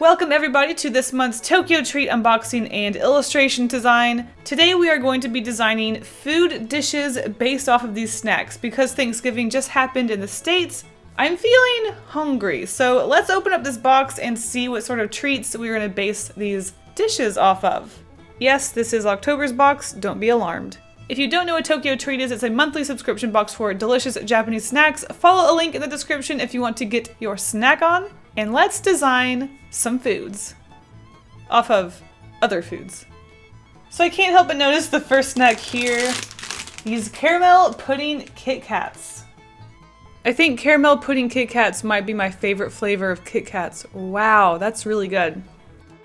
Welcome everybody to this month's TokyoTreat unboxing and illustration design. Today we are going to be designing food dishes based off of these snacks. Because Thanksgiving just happened in the States, I'm feeling hungry. So let's open up this box and see what sort of treats we're going to base these dishes off of. Yes, this is October's box, don't be alarmed. If you don't know what TokyoTreat is, it's a monthly subscription box for delicious Japanese snacks. Follow a link in the description if you want to get your snack on. And let's design some foods off of other foods. So I can't help but notice the first snack here, these caramel pudding Kit Kats. I think caramel pudding Kit Kats might be my favorite flavor of Kit Kats. Wow, that's really good.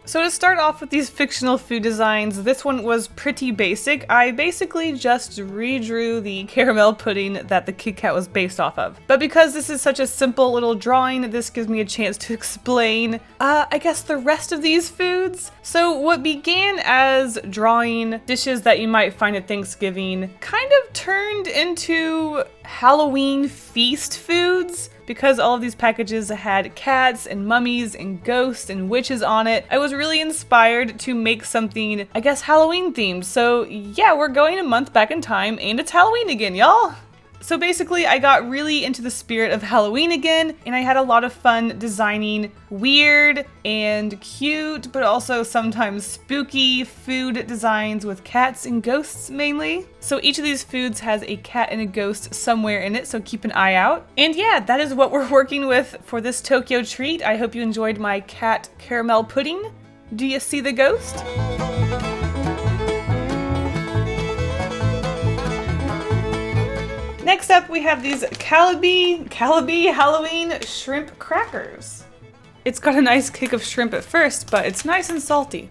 So to start off with these fictional food designs, this one was pretty basic. I basically just redrew the caramel pudding that the Kit Kat was based off of. But because this is such a simple little drawing, this gives me a chance to explain, I guess, the rest of these foods. So what began as drawing dishes that you might find at Thanksgiving kind of turned into Halloween feast foods. Because all of these packages had cats and mummies and ghosts and witches on it, I was really inspired to make something, I guess, Halloween themed. So yeah, we're going a month back in time and it's Halloween again, y'all. So basically, I got really into the spirit of Halloween again, and I had a lot of fun designing weird and cute, but also sometimes spooky food designs with cats and ghosts mainly. So each of these foods has a cat and a ghost somewhere in it, so keep an eye out. And yeah, that is what we're working with for this TokyoTreat. I hope you enjoyed my cat caramel pudding. Do you see the ghost? Next up, we have these Calabi Halloween shrimp crackers. It's got a nice kick of shrimp at first, but it's nice and salty.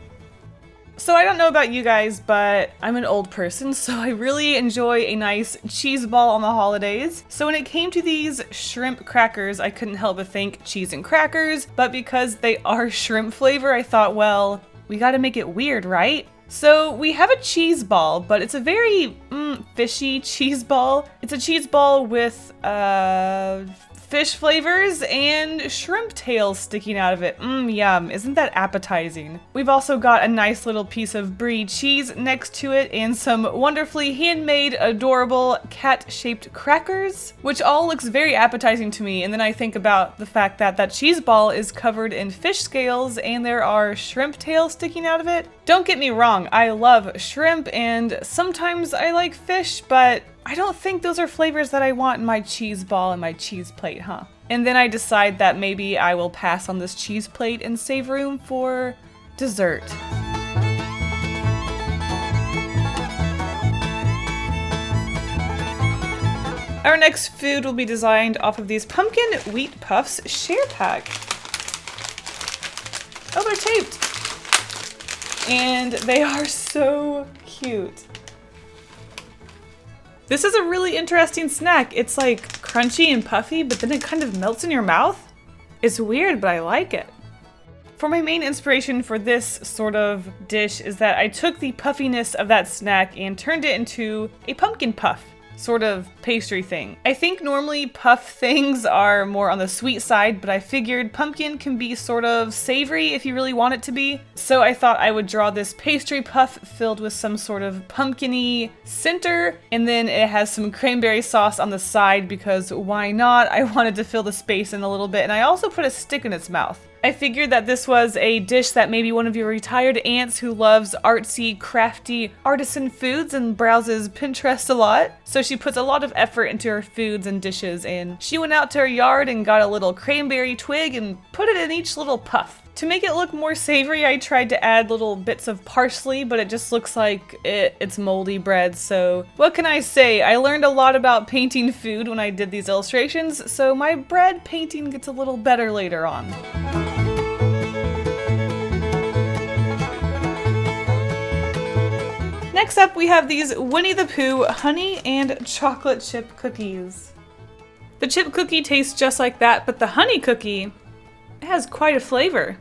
So I don't know about you guys, but I'm an old person, so I really enjoy a nice cheese ball on the holidays. So when it came to these shrimp crackers, I couldn't help but think cheese and crackers, but because they are shrimp flavor, I thought, well, we gotta make it weird, right? So we have a cheese ball, but it's a very fishy cheese ball. It's a cheese ball with fish flavors and shrimp tails sticking out of it. Yum, isn't that appetizing? We've also got a nice little piece of brie cheese next to it and some wonderfully handmade, adorable cat-shaped crackers, which all looks very appetizing to me. And then I think about the fact that that cheese ball is covered in fish scales and there are shrimp tails sticking out of it. Don't get me wrong, I love shrimp and sometimes I like fish, but I don't think those are flavors that I want in my cheese ball and my cheese plate, huh? And then I decide that maybe I will pass on this cheese plate and save room for dessert. Our next food will be designed off of these pumpkin wheat puffs share pack. Oh, they're taped! And they are so cute. This is a really interesting snack. It's like crunchy and puffy, but then it kind of melts in your mouth. It's weird, but I like it. For my main inspiration for this sort of dish is that I took the puffiness of that snack and turned it into a pumpkin puff sort of pastry thing. I think normally puff things are more on the sweet side, but I figured pumpkin can be sort of savory if you really want it to be. So I thought I would draw this pastry puff filled with some sort of pumpkin-y center, and then it has some cranberry sauce on the side because why not? I wanted to fill the space in a little bit, and I also put a stick in its mouth. I figured that this was a dish that maybe one of your retired aunts who loves artsy, crafty, artisan foods and browses Pinterest a lot. So she puts a lot of effort into her foods and dishes, and she went out to her yard and got a little cranberry twig and put it in each little puff. To make it look more savory, I tried to add little bits of parsley, but it just looks like it's moldy bread, so what can I say? I learned a lot about painting food when I did these illustrations, so my bread painting gets a little better later on. Next up, we have these Winnie the Pooh honey and chocolate chip cookies. The chip cookie tastes just like that, but the honey cookie, it has quite a flavor.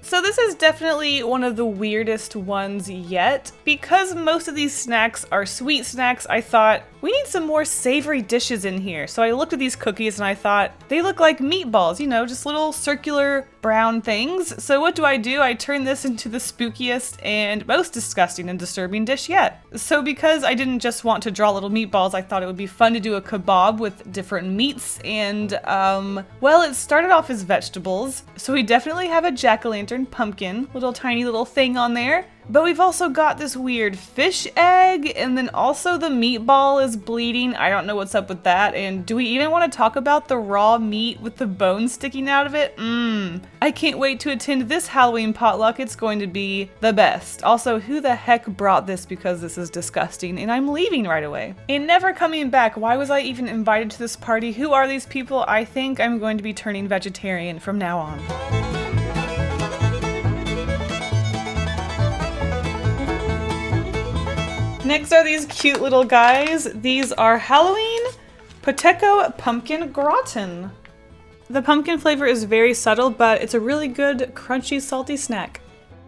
So this is definitely one of the weirdest ones yet. Because most of these snacks are sweet snacks, I thought, we need some more savory dishes in here. So I looked at these cookies and I thought, they look like meatballs, you know, just little circular brown things. So what do? I turn this into the spookiest and most disgusting and disturbing dish yet. So because I didn't just want to draw little meatballs, I thought it would be fun to do a kebab with different meats and, well, it started off as vegetables. So we definitely have a jack-o'-lantern pumpkin, little tiny little thing on there. But we've also got this weird fish egg, and then also the meatball is bleeding. I don't know what's up with that. And do we even want to talk about the raw meat with the bones sticking out of it? I can't wait to attend this Halloween potluck. It's going to be the best. Also, who the heck brought this, because this is disgusting, and I'm leaving right away. And never coming back. Why was I even invited to this party? Who are these people? I think I'm going to be turning vegetarian from now on. Next are these cute little guys. These are Halloween Potato Pumpkin Gratin. The pumpkin flavor is very subtle, but it's a really good, crunchy, salty snack.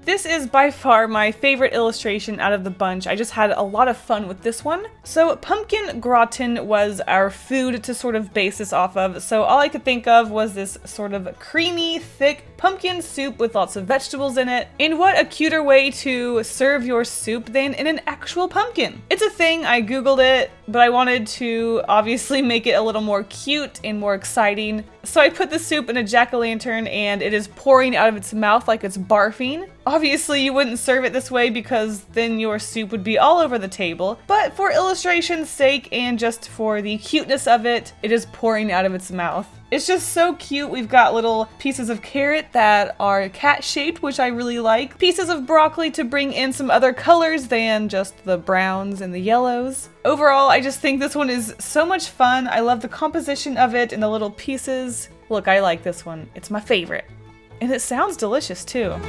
This is by far my favorite illustration out of the bunch. I just had a lot of fun with this one. So pumpkin gratin was our food to sort of base this off of. So all I could think of was this sort of creamy, thick pumpkin soup with lots of vegetables in it. And what a cuter way to serve your soup than in an actual pumpkin. It's a thing, I Googled it, but I wanted to obviously make it a little more cute and more exciting. So I put the soup in a jack-o'-lantern and it is pouring out of its mouth like it's barfing. Obviously you wouldn't serve it this way because then your soup would be all over the table, but for illustration's sake and just for the cuteness of it, it is pouring out of its mouth. It's just so cute. We've got little pieces of carrot that are cat-shaped, which I really like. Pieces of broccoli to bring in some other colors than just the browns and the yellows. Overall, I just think this one is so much fun. I love the composition of it and the little pieces. Look, I like this one. It's my favorite. And it sounds delicious too.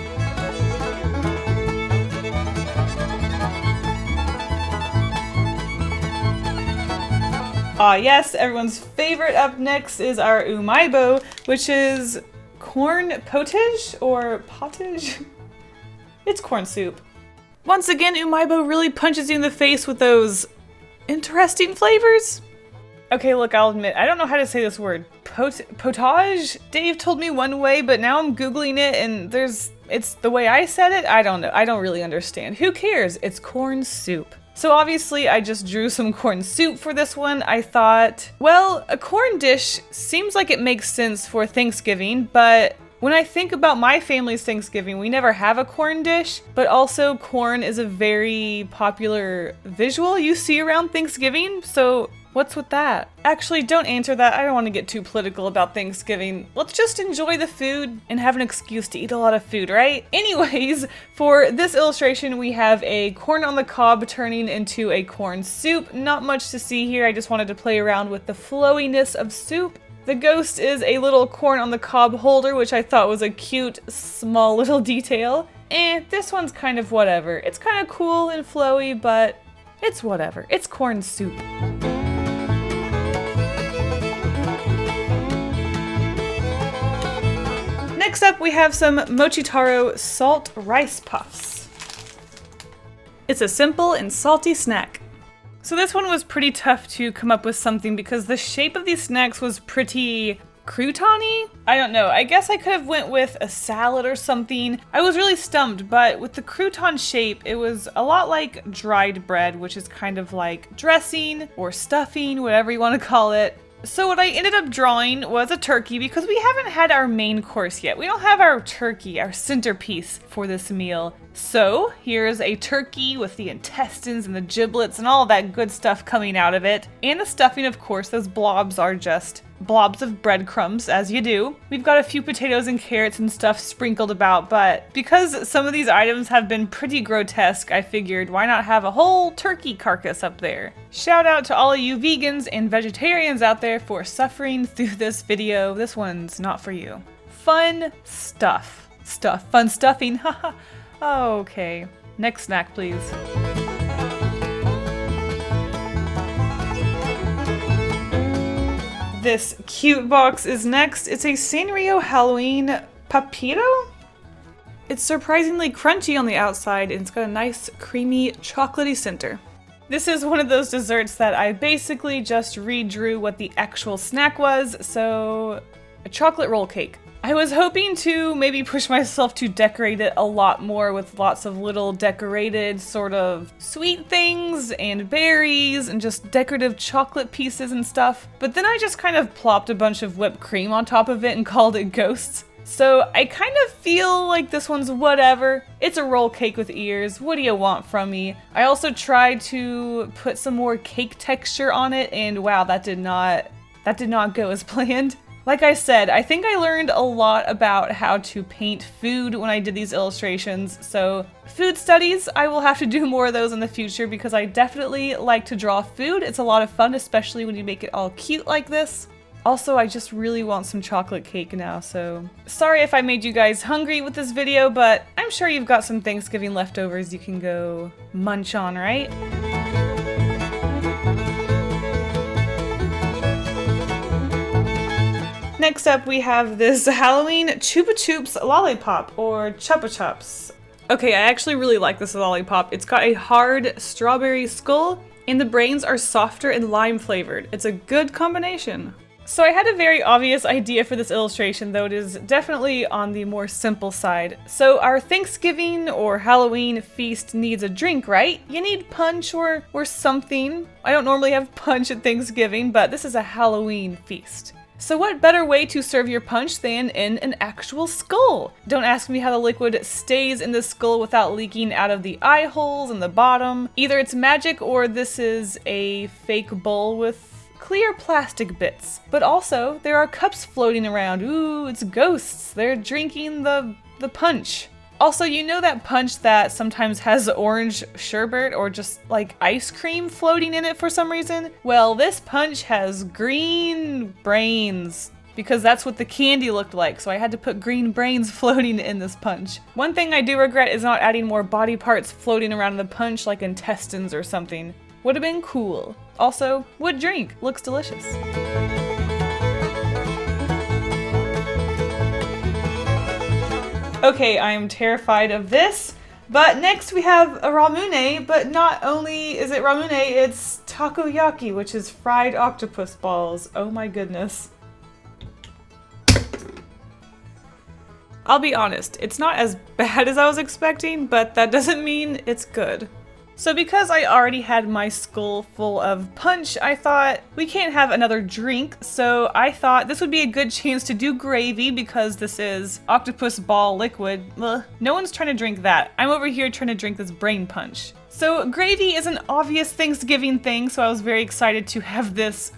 Yes, everyone's favorite up next is our umaibo, which is corn potage or potage? It's corn soup. Once again, umaibo really punches you in the face with those interesting flavors. Okay, look, I'll admit, I don't know how to say this word. Potage? Dave told me one way, but now I'm Googling it and it's the way I said it? I don't know. I don't really understand. Who cares? It's corn soup. So obviously I just drew some corn soup for this one. I thought, well, a corn dish seems like it makes sense for Thanksgiving, but when I think about my family's Thanksgiving, we never have a corn dish, but also corn is a very popular visual you see around Thanksgiving, so what's with that? Actually, don't answer that. I don't want to get too political about Thanksgiving. Let's just enjoy the food and have an excuse to eat a lot of food, right? Anyways, for this illustration, we have a corn on the cob turning into a corn soup. Not much to see here. I just wanted to play around with the flowiness of soup. The ghost is a little corn on the cob holder, which I thought was a cute, small little detail. And this one's kind of whatever. It's kind of cool and flowy, but it's whatever. It's corn soup. Next up, we have some Mochitaro salt rice puffs. It's a simple and salty snack. So this one was pretty tough to come up with something because the shape of these snacks was pretty crouton-y? I don't know. I guess I could have went with a salad or something. I was really stumped, but with the crouton shape, it was a lot like dried bread, which is kind of like dressing or stuffing, whatever you want to call it. So what I ended up drawing was a turkey because we haven't had our main course yet. We don't have our turkey, our centerpiece for this meal. So here's a turkey with the intestines and the giblets and all that good stuff coming out of it. And the stuffing, of course, those blobs are just blobs of breadcrumbs, as you do. We've got a few potatoes and carrots and stuff sprinkled about, but because some of these items have been pretty grotesque, I figured why not have a whole turkey carcass up there? Shout out to all of you vegans and vegetarians out there for suffering through this video. This one's not for you. Fun stuff. Fun stuffing, haha. Okay, next snack, please. This cute box is next. It's a Sanrio Halloween Papito. It's surprisingly crunchy on the outside and it's got a nice creamy chocolatey center. This is one of those desserts that I basically just redrew what the actual snack was, so a chocolate roll cake. I was hoping to maybe push myself to decorate it a lot more with lots of little decorated sort of sweet things and berries and just decorative chocolate pieces and stuff. But then I just kind of plopped a bunch of whipped cream on top of it and called it ghosts. So I kind of feel like this one's whatever. It's a roll cake with ears. What do you want from me? I also tried to put some more cake texture on it, and wow, that did not go as planned. Like I said, I think I learned a lot about how to paint food when I did these illustrations, so food studies, I will have to do more of those in the future because I definitely like to draw food. It's a lot of fun, especially when you make it all cute like this. Also, I just really want some chocolate cake now, so sorry if I made you guys hungry with this video, but I'm sure you've got some Thanksgiving leftovers you can go munch on, right? Next up, we have this Halloween Chupa Chups Lollipop, or Chupa Chups. Okay, I actually really like this lollipop. It's got a hard strawberry skull, and the brains are softer and lime flavored. It's a good combination. So I had a very obvious idea for this illustration, though it is definitely on the more simple side. So our Thanksgiving or Halloween feast needs a drink, right? You need punch or something. I don't normally have punch at Thanksgiving, but this is a Halloween feast. So what better way to serve your punch than in an actual skull? Don't ask me how the liquid stays in the skull without leaking out of the eye holes in the bottom. Either it's magic or this is a fake bowl with clear plastic bits. But also, there are cups floating around. Ooh, it's ghosts. They're drinking the punch. Also, you know that punch that sometimes has orange sherbet or just like ice cream floating in it for some reason? Well, this punch has green brains because that's what the candy looked like, so I had to put green brains floating in this punch. One thing I do regret is not adding more body parts floating around in the punch like intestines or something. Would have been cool. Also, would drink. Looks delicious. Okay, I am terrified of this. But next we have a ramune, but not only is it ramune, it's takoyaki, which is fried octopus balls. Oh my goodness. I'll be honest, it's not as bad as I was expecting, but that doesn't mean it's good. So because I already had my skull full of punch, I thought we can't have another drink, so I thought this would be a good chance to do gravy because this is octopus ball liquid. Ugh, no one's trying to drink that. I'm over here trying to drink this brain punch. So gravy is an obvious Thanksgiving thing, so I was very excited to have this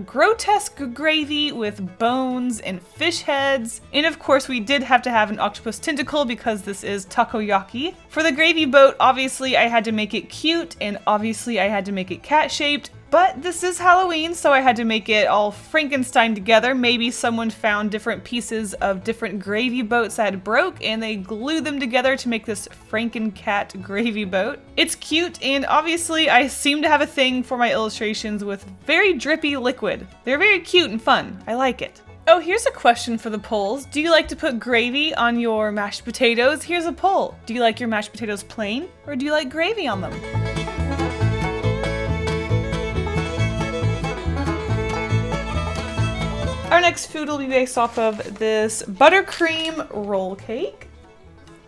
grotesque gravy with bones and fish heads. And of course we did have to have an octopus tentacle because this is takoyaki. For the gravy boat, obviously I had to make it cute and obviously I had to make it cat-shaped. But this is Halloween, so I had to make it all Frankenstein together. Maybe someone found different pieces of different gravy boats that broke and they glued them together to make this Franken cat gravy boat. It's cute, and obviously I seem to have a thing for my illustrations with very drippy liquid. They're very cute and fun. I like it. Oh, here's a question for the polls. Do you like to put gravy on your mashed potatoes? Here's a poll. Do you like your mashed potatoes plain, or do you like gravy on them? Our next food will be based off of this buttercream roll cake.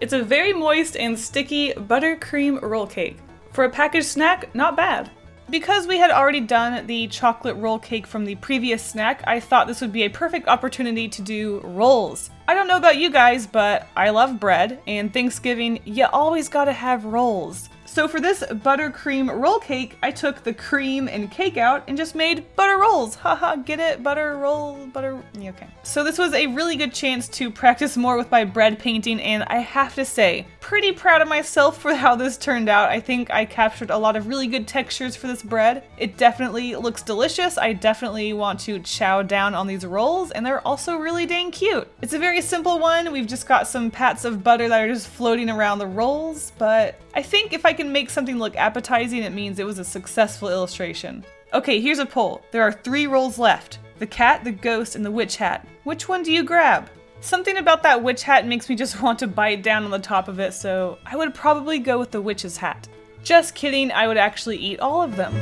It's a very moist and sticky buttercream roll cake. For a packaged snack, not bad. Because we had already done the chocolate roll cake from the previous snack, I thought this would be a perfect opportunity to do rolls. I don't know about you guys, but I love bread, and Thanksgiving, you always gotta have rolls. So for this buttercream roll cake, I took the cream and cake out and just made butter rolls. Haha, get it? Butter roll, butter, yeah, okay. So this was a really good chance to practice more with my bread painting, and I have to say, pretty proud of myself for how this turned out. I think I captured a lot of really good textures for this bread. It definitely looks delicious. I definitely want to chow down on these rolls, and they're also really dang cute. It's a very simple one. We've just got some pats of butter that are just floating around the rolls, but I think if I can make something look appetizing, it means it was a successful illustration. Okay, here's a poll. There are 3 rolls left. The cat, the ghost, and the witch hat. Which one do you grab? Something about that witch hat makes me just want to bite down on the top of it, so I would probably go with the witch's hat. Just kidding, I would actually eat all of them.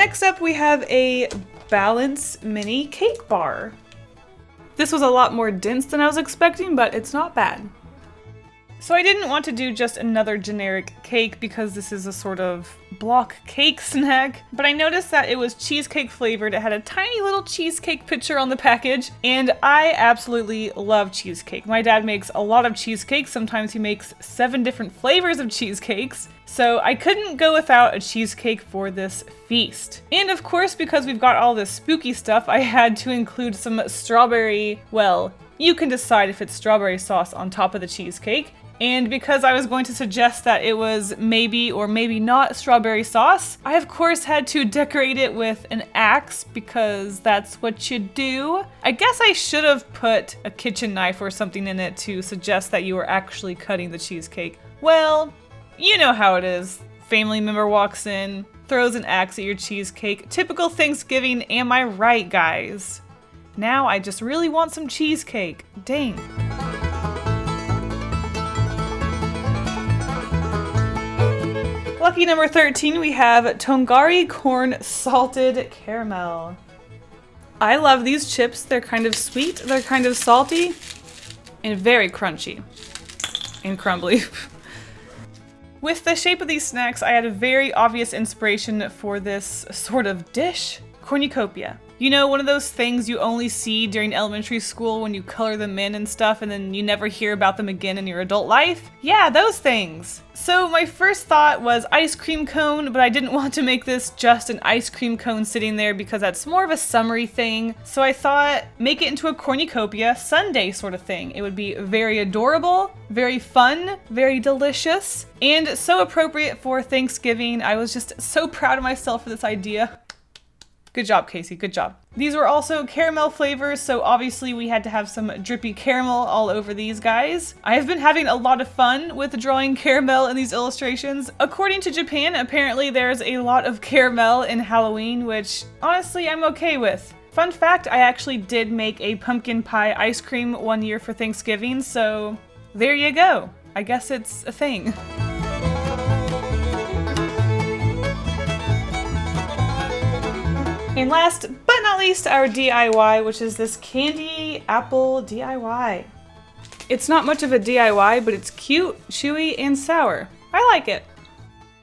Next up we have a Balance Mini Cake Bar. This was a lot more dense than I was expecting, but it's not bad. So I didn't want to do just another generic cake because this is a sort of block cake snack, but I noticed that it was cheesecake flavored. It had a tiny little cheesecake picture on the package, and I absolutely love cheesecake. My dad makes a lot of cheesecake. Sometimes he makes 7 different flavors of cheesecakes. So I couldn't go without a cheesecake for this feast. And of course, because we've got all this spooky stuff, I had to include some strawberry, well, you can decide if it's strawberry sauce on top of the cheesecake. And because I was going to suggest that it was maybe or maybe not strawberry sauce, I of course had to decorate it with an axe because that's what you do. I guess I should have put a kitchen knife or something in it to suggest that you were actually cutting the cheesecake. Well, you know how it is. Family member walks in, throws an axe at your cheesecake. Typical Thanksgiving, am I right, guys? Now I just really want some cheesecake. Dang. Lucky number 13, we have Tongari Corn Salted Caramel. I love these chips. They're kind of sweet, they're kind of salty, and very crunchy. And crumbly. With the shape of these snacks, I had a very obvious inspiration for this sort of dish, cornucopia. You know, one of those things you only see during elementary school when you color them in and stuff, and then you never hear about them again in your adult life? Yeah, those things! So my first thought was ice cream cone, but I didn't want to make this just an ice cream cone sitting there because that's more of a summery thing. So I thought, make it into a cornucopia sundae sort of thing. It would be very adorable, very fun, very delicious, and so appropriate for Thanksgiving. I was just so proud of myself for this idea. Good job, Kasey, good job. These were also caramel flavors, so obviously we had to have some drippy caramel all over these guys. I have been having a lot of fun with drawing caramel in these illustrations. According to Japan, apparently there's a lot of caramel in Halloween, which honestly I'm okay with. Fun fact, I actually did make a pumpkin pie ice cream one year for Thanksgiving, so there you go. I guess it's a thing. And last but not least, our DIY, which is this candy apple DIY. It's not much of a DIY, but it's cute, chewy, and sour. I like it.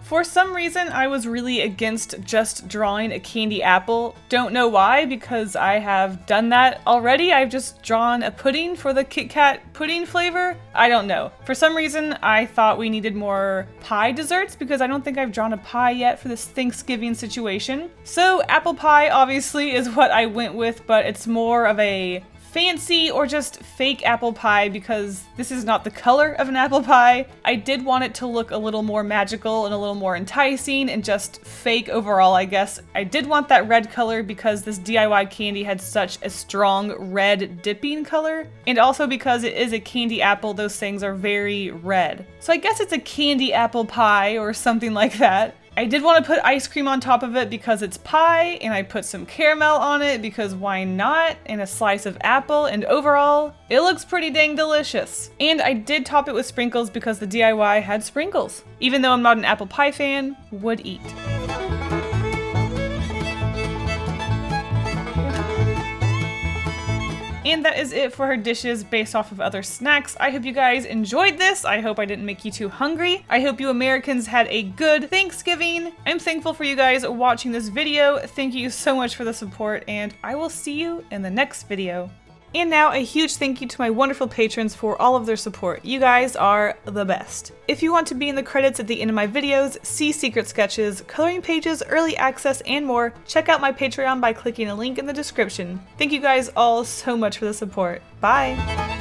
For some reason, I was really against just drawing a candy apple. Don't know why, because I have done that already. I've just drawn a pudding for the Kit Kat pudding flavor. I don't know. For some reason, I thought we needed more pie desserts because I don't think I've drawn a pie yet for this Thanksgiving situation. So apple pie obviously is what I went with, but it's more of a fancy or just fake apple pie because this is not the color of an apple pie. I did want it to look a little more magical and a little more enticing and just fake overall, I guess. I did want that red color because this DIY candy had such a strong red dipping color, and also because it is a candy apple, those things are very red. So I guess it's a candy apple pie or something like that. I did want to put ice cream on top of it because it's pie, and I put some caramel on it because why not, and a slice of apple, and overall, it looks pretty dang delicious. And I did top it with sprinkles because the DIY had sprinkles. Even though I'm not an apple pie fan, would eat. And that is it for her dishes based off of other snacks. I hope you guys enjoyed this. I hope I didn't make you too hungry. I hope you Americans had a good Thanksgiving. I'm thankful for you guys watching this video. Thank you so much for the support, and I will see you in the next video. And now a huge thank you to my wonderful patrons for all of their support. You guys are the best. If you want to be in the credits at the end of my videos, see secret sketches, coloring pages, early access, and more, check out my Patreon by clicking a link in the description. Thank you guys all so much for the support. Bye!